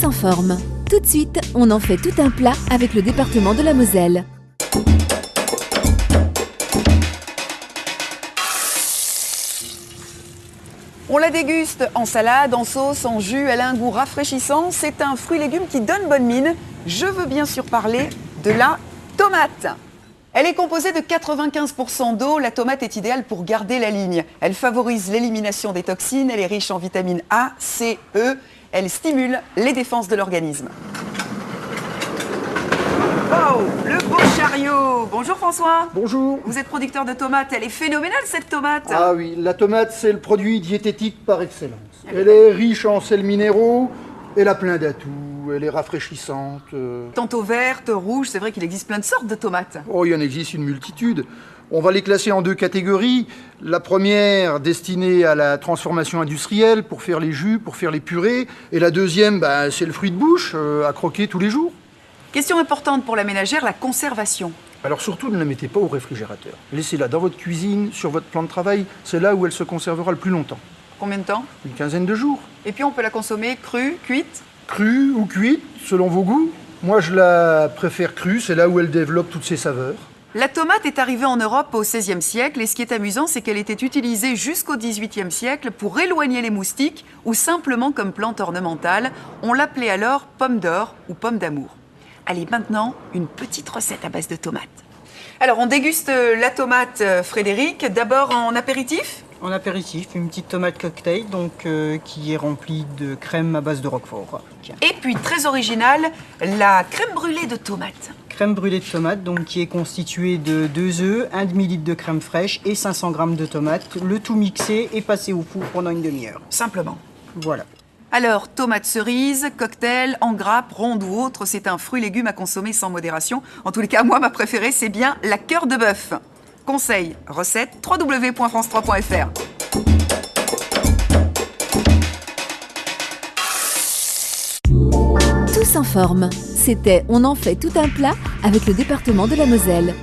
Tous en forme. Tout de suite, on en fait tout un plat avec le département de la Moselle. On la déguste en salade, en sauce, en jus, elle a un goût rafraîchissant. C'est un fruit-légume qui donne bonne mine. Je veux bien sûr parler de la tomate. Elle est composée de 95% d'eau. La tomate est idéale pour garder la ligne. Elle favorise l'élimination des toxines. Elle est riche en vitamines A, C, E. Elle stimule les défenses de l'organisme. Wow, le beau chariot. Bonjour François. Bonjour. Vous êtes producteur de tomates. Elle est phénoménale cette tomate. Ah oui, la tomate c'est le produit diététique par excellence. Elle est riche en sels minéraux, elle a plein d'atouts, elle est rafraîchissante. Tantôt verte, rouge, c'est vrai qu'il existe plein de sortes de tomates. Oh, il y en existe une multitude. On va les classer en deux catégories. La première destinée à la transformation industrielle pour faire les jus, pour faire les purées. Et la deuxième, c'est le fruit de bouche à croquer tous les jours. Question importante pour la ménagère, la conservation. Alors surtout, ne la mettez pas au réfrigérateur. Laissez-la dans votre cuisine, sur votre plan de travail. C'est là où elle se conservera le plus longtemps. Combien de temps? Une quinzaine de jours. Et puis on peut la consommer crue, cuite? Crue ou cuite, selon vos goûts. Moi, je la préfère crue, c'est là où elle développe toutes ses saveurs. La tomate est arrivée en Europe au XVIe siècle et ce qui est amusant, c'est qu'elle était utilisée jusqu'au XVIIIe siècle pour éloigner les moustiques ou simplement comme plante ornementale. On l'appelait alors pomme d'or ou pomme d'amour. Allez, maintenant, une petite recette à base de tomates. Alors, on déguste la tomate, Frédéric, d'abord en apéritif. En apéritif, une petite tomate cocktail qui est remplie de crème à base de roquefort. Tiens. Et puis, très original, la crème brûlée de tomate. Crème brûlée de tomate qui est constituée de 2 œufs, un demi-litre de crème fraîche et 500 g de tomates. Le tout mixé et passé au four pendant une demi-heure. Simplement. Voilà. Alors, tomate cerise, cocktail, en grappe, ronde ou autre, c'est un fruit-légume à consommer sans modération. En tous les cas, moi, ma préférée, c'est bien la cœur de bœuf. Conseil, recette, www.france3.fr. Tous en forme. C'était On en fait tout un plat avec le département de la Moselle.